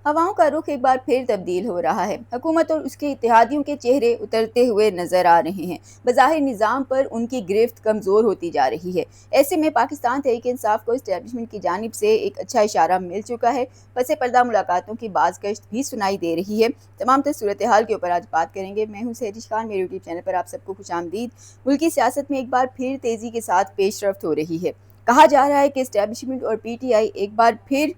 हवाओं का रुख एक बार फिर तब्दील हो रहा है। हुकूमत और उसके इत्तेहादियों के चेहरे उतरते हुए नजर आ रहे हैं। बज़ाहिर निज़ाम पर उनकी गिरफ्त कमज़ोर होती जा रही है। ऐसे में पाकिस्तान तहरीक इंसाफ को इस्टेब्लिशमेंट की जानिब से एक अच्छा इशारा मिल चुका है। पसे पर्दा मुलाकातों की बाज़गश्त भी सुनाई दे रही है। तमाम तर सूरत हाल के ऊपर आज बात करेंगे। मैं हूँ सहरिश खान, मेरे यूट्यूब चैनल पर आप सबको खुशामदीद। मुल्क की सियासत में एक बार फिर तेज़ी के साथ पेशरफ्त हो रही है। कहा जा रहा है कि इस्टेब्लिशमेंट और PTI एक बार फिर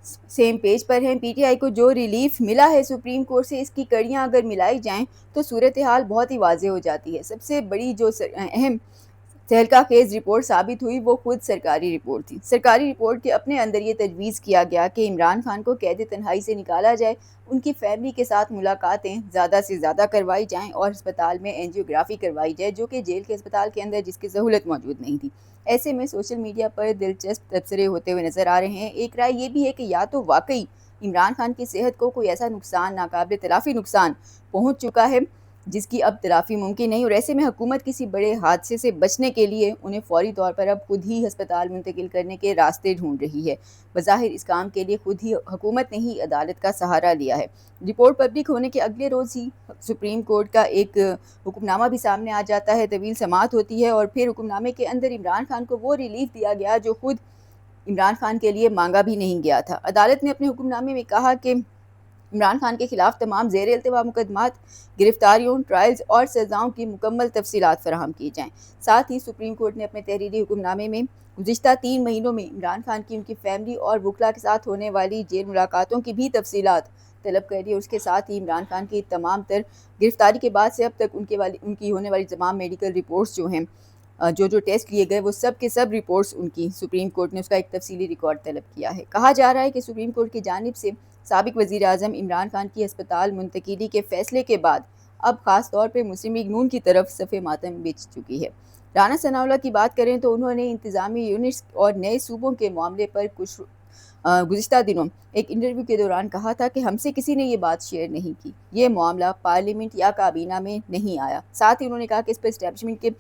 सेम पेज पर हैं। PTI को जो रिलीफ मिला है सुप्रीम कोर्ट से, इसकी कड़ियाँ अगर मिलाई जाएं तो सूरत हाल बहुत ही वाज़ेह हो जाती है। सबसे बड़ी जो अहम तहलका खेज रिपोर्ट साबित हुई वो खुद सरकारी रिपोर्ट थी। सरकारी रिपोर्ट के अपने अंदर ये तजवीज़ किया गया कि इमरान खान को कैद तन्हाई से निकाला जाए, उनकी फैमिली के साथ मुलाकातें ज़्यादा से ज़्यादा करवाई जाएं और अस्पताल में एंजियोग्राफी करवाई जाए, जो कि जेल के अस्पताल के अंदर जिसकी सहूलत मौजूद नहीं थी। ऐसे में सोशल मीडिया पर दिलचस्प तबसरे होते हुए नज़र आ रहे हैं। एक राय ये भी है कि या तो वाकई इमरान खान की सेहत को कोई ऐसा नुकसान, नाकाबिल तलाफ़ी नुकसान पहुँच चुका है जिसकी अब तलाफ़ी मुमकिन नहीं, और ऐसे में हुकूमत किसी बड़े हादसे से बचने के लिए उन्हें फ़ौरी तौर पर अब खुद ही अस्पताल मुंतकिल करने के रास्ते ढूंढ रही है। बज़ाहिर इस काम के लिए खुद ही हुकूमत ने ही अदालत का सहारा लिया है। रिपोर्ट पब्लिक होने के अगले रोज़ ही सुप्रीम कोर्ट का एक हुक्मनामा भी सामने आ जाता है। तवील समाअत होती है और फिर हुक्मनामे के अंदर इमरान खान को वो रिलीफ दिया गया जो खुद इमरान खान के लिए मांगा भी नहीं गया था। अदालत ने अपने हुक्मनामे में कहा कि इमरान खान के खिलाफ तमाम ज़ेर इल्तिवा मुकदमात, गिरफ्तारियों, ट्रायल्स और सज़ाओं की मुकम्मल तफसीलात फराहम की जाएँ। साथ ही सुप्रीम कोर्ट ने अपने तहरीरी हुक्मनामे में गुज़िश्ता 3 महीनों में इमरान खान की उनकी फैमिली और वकला के साथ होने वाली जेल मुलाकातों की भी तफसीलात तलब कर दी, और उसके साथ ही इमरान खान की तमाम तर गिरफ्तारी के बाद से अब तक उनकी होने वाली तमाम मेडिकल रिपोर्ट्स जो हैं, जो टेस्ट लिए गए, वो सब के सब रिपोर्ट्स उनकी सुप्रीम कोर्ट ने उसका एक तफसीली रिकॉर्ड तलब किया है। कहा जा रहा है कि सुप्रीम कोर्ट की जानिब से साबिक वज़ीर आज़म इमरान खान की अस्पताल मुंतकिली के फैसले के बाद अब ख़ास तौर पर मुस्लिम लीग नून की तरफ सफ़े मातम बिछ चुकी है। राना सनाउल्लाह की बात करें तो उन्होंने इंतज़ामी यूनिट्स और नए सूबों के मामले पर कुछ गुज़िश्ता दिनों एक इंटरव्यू के दौरान कहा था कि हमसे किसी ने ये बात शेयर नहीं की, ये मामला पार्लियामेंट या काबीना में नहीं आया। साथ ही उन्होंने कहा कि इस पर इस्टेब्लिशमेंट के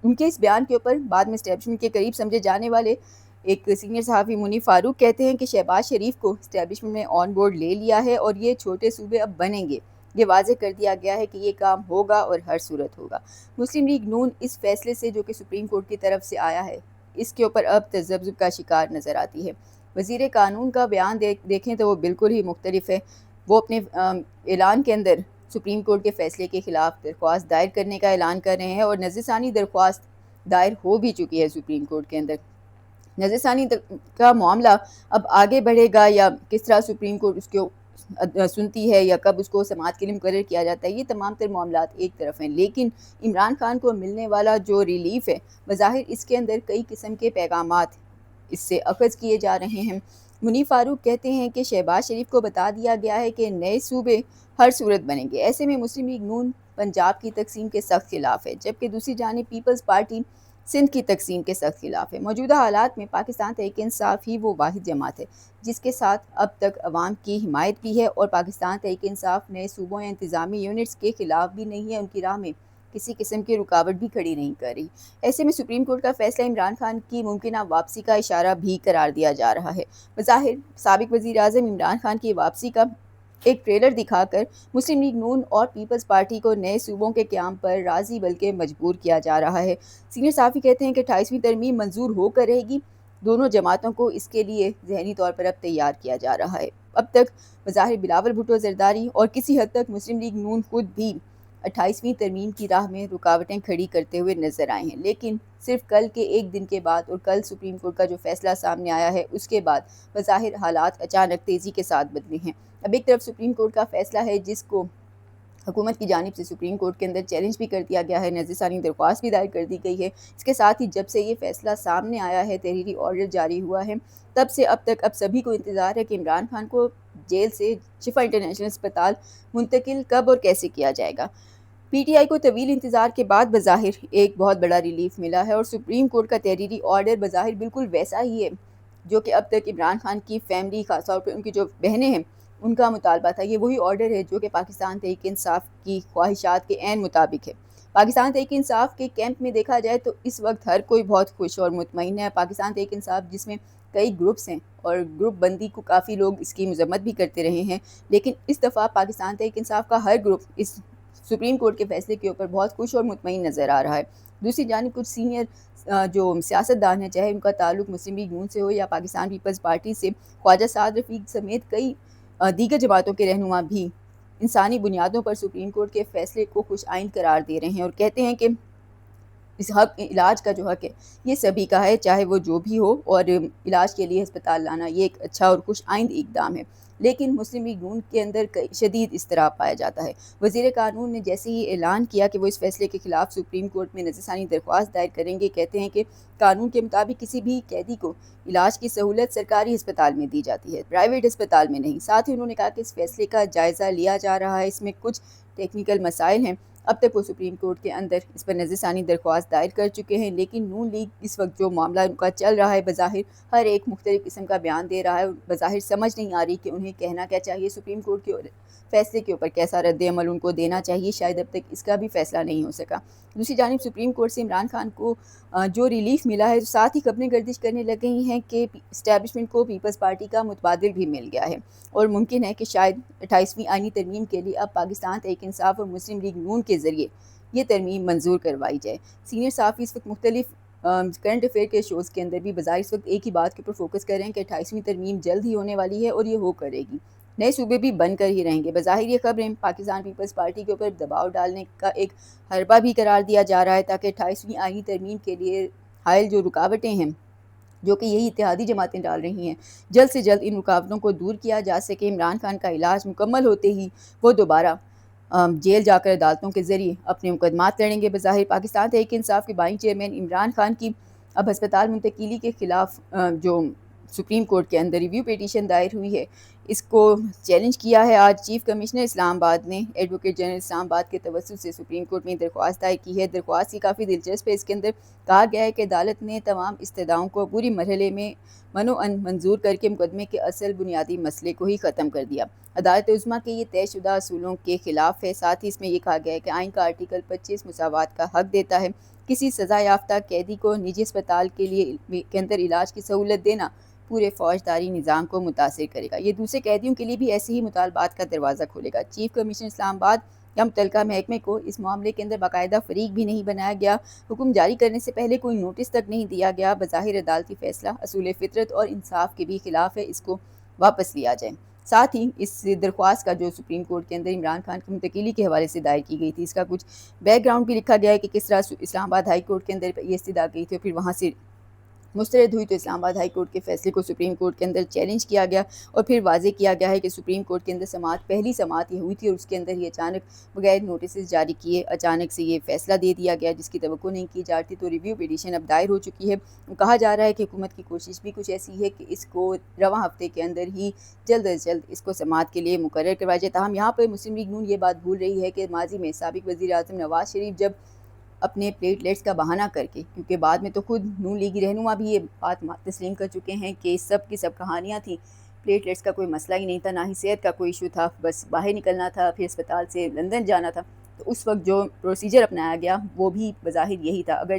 उनके इस बयान के ऊपर बाद में इस्टेब्लिशमेंट के करीब समझे जाने वाले एक सीनियर सहाफ़ी मुनीफ फारूक कहते हैं कि शहबाज शरीफ को इस्टेब्लिशमेंट में ऑन बोर्ड ले लिया है और ये छोटे सूबे अब बनेंगे। ये वाज़ेह कर दिया गया है कि ये काम होगा और हर सूरत होगा। मुस्लिम लीग नून इस फैसले से जो कि सुप्रीम कोर्ट की तरफ से आया है, इसके ऊपर अब तज़ब्ज़ुब का शिकार नज़र आती है। वज़ीर कानून का बयान देखें तो वो बिल्कुल ही मुख्तलिफ है। वो अपने ऐलान के अंदर सुप्रीम कोर्ट के फ़ैसले के ख़िलाफ़ दरख्वास्त दायर करने का ऐलान कर रहे हैं, और नज़रसानी दरख्वास्त दायर हो भी चुकी है सुप्रीम कोर्ट के अंदर। नज़रसानी का मामला अब आगे बढ़ेगा या किस तरह सुप्रीम कोर्ट उसको सुनती है या कब उसको समाअत के लिए मुकर्रर किया जाता है, ये तमाम तर मामलात एक तरफ हैं। लेकिन इमरान खान को मिलने वाला जो रिलीफ है, बज़ाहिर इसके अंदर कई किस्म के पैगामात इससे अखज़ किए जा रहे हैं। मुनीफ फारूक कहते हैं कि शहबाज शरीफ को बता दिया गया है कि नए सूबे हर सूरत बनेंगे। ऐसे में मुस्लिम लीग नून पंजाब की तकसीम के सख्त खिलाफ है, जबकि दूसरी जानिब पीपल्स पार्टी सिंध की तकसीम के सख्त खिलाफ है। मौजूदा हालात में पाकिस्तान तहरीक इंसाफ ही वो वाहिद जमात है जिसके साथ अब तक अवाम की हिमायत भी है, और पाकिस्तान तहरीक इंसाफ नए सूबों या इंतज़ामी यूनिट्स के खिलाफ भी नहीं है, उनकी राह में किसी किस्म की रुकावट भी खड़ी नहीं कर रही। ऐसे में सुप्रीम कोर्ट का फैसला इमरान खान की मुमकिन वापसी का इशारा भी करार दिया जा रहा है। बज़ाहिर साबिक वज़ीर आज़म इमरान खान की वापसी का एक ट्रेलर दिखाकर मुस्लिम लीग नून और पीपल्स पार्टी को नए सूबों के क़याम पर राज़ी बल्कि मजबूर किया जा रहा है। सीनियर सहाफ़ी कहते हैं कि 28वीं तरमीम मंजूर होकर रहेगी। दोनों जमातों को इसके लिए ज़हनी तौर पर अब तैयार किया जा रहा है। अब तक बज़ाहिर बिलावल भुट्टो ज़रदारी और किसी हद तक मुस्लिम लीग नून खुद भी 28वीं तरमीम की राह में रुकावटें खड़ी करते हुए नजर आए हैं, लेकिन सिर्फ कल के एक दिन के बाद और कल सुप्रीम कोर्ट का जो फैसला सामने आया है उसके बाद बज़ाहिर हालात अचानक तेज़ी के साथ बदले हैं। अब एक तरफ सुप्रीम कोर्ट का फैसला है जिसको हुकूमत की जानिब से सुप्रीम कोर्ट के अंदर चैलेंज भी कर दिया गया है, नज़रसानी दरख्वास्त भी दायर कर दी गई है। इसके साथ ही जब से ये फैसला सामने आया है, तहरीरी ऑर्डर जारी हुआ है, तब से अब तक अब सभी को इंतज़ार है कि इमरान खान को जेल से शिफा इंटरनेशनल अस्पताल मुंतकिल कब और कैसे किया जाएगा। PTI को तवील इंतज़ार के बाद बज़ाहिर एक बहुत बड़ा रिलीफ मिला है, और सुप्रीम कोर्ट का तहरीरी ऑर्डर बज़ाहिर बिल्कुल वैसा ही है जो कि अब तक इमरान खान की फैमिली, खास तौर पर उनकी जो बहनें हैं, उनका मुतालबा था। ये वही ऑर्डर है जो कि पाकिस्तान तहरीक इंसाफ की ख्वाहिशात के ऐन मुताबिक है। पाकिस्तान तहरीक इंसाफ के कैंप में देखा जाए तो इस वक्त हर कोई बहुत खुश और मुतमईन है। पाकिस्तान तहरीक इंसाफ जिसमें کئی گروپس ہیں اور گروپ بندی کو کافی لوگ اس کی مذمت بھی کرتے رہے ہیں، لیکن اس دفعہ پاکستان تحریک انصاف کا ہر گروپ اس سپریم کورٹ کے فیصلے کے اوپر بہت خوش اور مطمئن نظر آ رہا ہے۔ دوسری جانب کچھ سینئر جو سیاستدان ہیں، چاہے ان کا تعلق مسلم لیگ نون سے ہو یا پاکستان پیپلز پارٹی سے، خواجہ سعد رفیق سمیت کئی دیگر جماعتوں کے رہنما بھی انسانی بنیادوں پر سپریم کورٹ کے فیصلے کو خوش آئند قرار دے رہے ہیں اور کہتے ہیں کہ اس حق علاج کا جو حق ہے یہ سبھی کا ہے، چاہے وہ جو بھی ہو، اور علاج کے لیے ہسپتال لانا یہ ایک اچھا اور خوش آئند اقدام ہے۔ لیکن مسلم لیگ نون کے اندر شدید اضطراب پایا جاتا ہے۔ وزیر قانون نے جیسے ہی اعلان کیا کہ وہ اس فیصلے کے خلاف سپریم کورٹ میں نظر ثانی درخواست دائر کریں گے، کہتے ہیں کہ قانون کے مطابق کسی بھی قیدی کو علاج کی سہولت سرکاری ہسپتال میں دی جاتی ہے، پرائیویٹ ہسپتال میں نہیں۔ ساتھ ہی انہوں نے کہا کہ اس فیصلے کا جائزہ لیا جا رہا ہے، اس میں کچھ ٹیکنیکل مسائل ہیں، اب تک وہ سپریم کورٹ کے اندر اس پر نظر ثانی درخواست دائر کر چکے ہیں، لیکن نون لیگ اس وقت جو معاملہ ان کا چل رہا ہے بظاہر ہر ایک مختلف قسم کا بیان دے رہا ہے، بظاہر سمجھ نہیں آ رہی کہ انہیں کہنا کیا چاہیے، سپریم کورٹ کے فیصلے کے اوپر کیسا رد عمل ان کو دینا چاہیے، شاید اب تک اس کا بھی فیصلہ نہیں ہو سکا۔ دوسری جانب سپریم کورٹ سے عمران خان کو جو ریلیف ملا ہے، ساتھ ہی خبریں گردش کرنے لگ گئی ہیں کہ اسٹیبلشمنٹ کو پیپلز پارٹی کا متبادل بھی مل گیا ہے اور ممکن ہے کہ شاید 28ویں آئینی ترمیم کے لیے اب پاکستان تحریک انصاف اور مسلم لیگ نون کے ذریعے یہ ترمیم منظور کروائی جائے۔ سینئر صحافی اس وقت مختلف کرنٹ افیئر کے شوز کے اندر بھی بظاہر اس وقت ایک ہی بات کے اوپر فوکس کر رہے ہیں کہ 28ویں ترمیم جلد ہی ہونے والی ہے اور یہ ہو کرے گی، نئے صوبے بھی بن کر ہی رہیں گے۔ بظاہر یہ خبریں پاکستان پیپلز پارٹی کے اوپر دباؤ ڈالنے کا ایک حربہ بھی قرار دیا جا رہا ہے تاکہ 28ویں آئینی ترمیم کے لیے حائل جو رکاوٹیں ہیں جو کہ یہی اتحادی جماعتیں ڈال رہی ہیں، جلد سے جلد ان رکاوٹوں کو دور کیا جا سکے۔ عمران خان کا علاج مکمل ہوتے ہی وہ دوبارہ جیل جا کر عدالتوں کے ذریعے اپنے مقدمات لڑیں گے۔ بظاہر پاکستان تحریک انصاف کے بائیں چیئرمین عمران خان کی اب ہسپتال منتقلی کے خلاف جو سپریم کورٹ کے اندر ریویو پیٹیشن دائر ہوئی ہے، اس کو چیلنج کیا ہے آج چیف کمشنر اسلام آباد نے، ایڈوکیٹ جنرل اسلام آباد کے توسط سے سپریم کورٹ میں درخواست دائر کی ہے۔ درخواست کی کافی دلچسپ ہے، اس کے اندر کہا گیا ہے کہ عدالت نے تمام استدعاؤں کو پوری مرحلے میں منوعن منظور کر کے مقدمے کے اصل بنیادی مسئلے کو ہی ختم کر دیا۔ عدالت عظمیٰ کے یہ طے شدہ اصولوں کے خلاف ہے۔ ساتھ ہی اس میں یہ کہا گیا ہے کہ آئین کا آرٹیکل 25 مساوات کا حق دیتا ہے، کسی سزا یافتہ قیدی کو نجی اسپتال کے اندر علاج کی سہولت دینا پورے فوجداری نظام کو متاثر کرے گا، یہ دوسرے قیدیوں کے لیے بھی ایسے ہی مطالبات کا دروازہ کھولے گا۔ چیف کمشنر اسلام آباد یا متعلقہ محکمے کو اس معاملے کے اندر باقاعدہ فریق بھی نہیں بنایا گیا، حکم جاری کرنے سے پہلے کوئی نوٹس تک نہیں دیا گیا۔ بظاہر عدالتی فیصلہ اصول فطرت اور انصاف کے بھی خلاف ہے، اس کو واپس لیا جائے۔ ساتھ ہی اس درخواست کا جو سپریم کورٹ کے اندر عمران خان کی منتقلی کے حوالے سے دائر کی گئی تھی، اس کا کچھ بیک گراؤنڈ بھی لکھا گیا ہے کہ کس طرح اسلام آباد ہائی کورٹ کے اندر یہ استدعا گئی تھی اور پھر وہاں سے مسترد ہوئی تو اسلام آباد ہائی کورٹ کے فیصلے کو سپریم کورٹ کے اندر چیلنج کیا گیا اور پھر واضح کیا گیا ہے کہ سپریم کورٹ کے اندر پہلی سماعت یہ ہوئی تھی اور اس کے اندر یہ اچانک بغیر نوٹسز جاری کیے اچانک سے یہ فیصلہ دے دیا گیا جس کی توقع نہیں کی جاتی، تو ریویو پیٹیشن اب دائر ہو چکی ہے۔ کہا جا رہا ہے کہ حکومت کی کوشش بھی کچھ ایسی ہے کہ اس کو رواں ہفتے کے اندر ہی جلد از جلد اس کو سماعت کے لیے مقرر کروایا جائے۔ تاہم یہاں پر مسلم لیگ نون یہ بات بھول رہی ہے کہ ماضی میں سابق وزیر اعظم نواز شریف جب اپنے پلیٹلیٹس کا بہانہ کر کے، کیونکہ بعد میں تو خود نون لیگی رہنما بھی یہ بات تسلیم کر چکے ہیں کہ سب کی سب کہانیاں تھیں، پلیٹلیٹس کا کوئی مسئلہ ہی نہیں تھا، نہ ہی صحت کا کوئی ایشو تھا، بس باہر نکلنا تھا، پھر اسپتال سے لندن جانا تھا، تو اس وقت جو پروسیجر اپنایا گیا وہ بھی بظاہر یہی تھا۔ اگر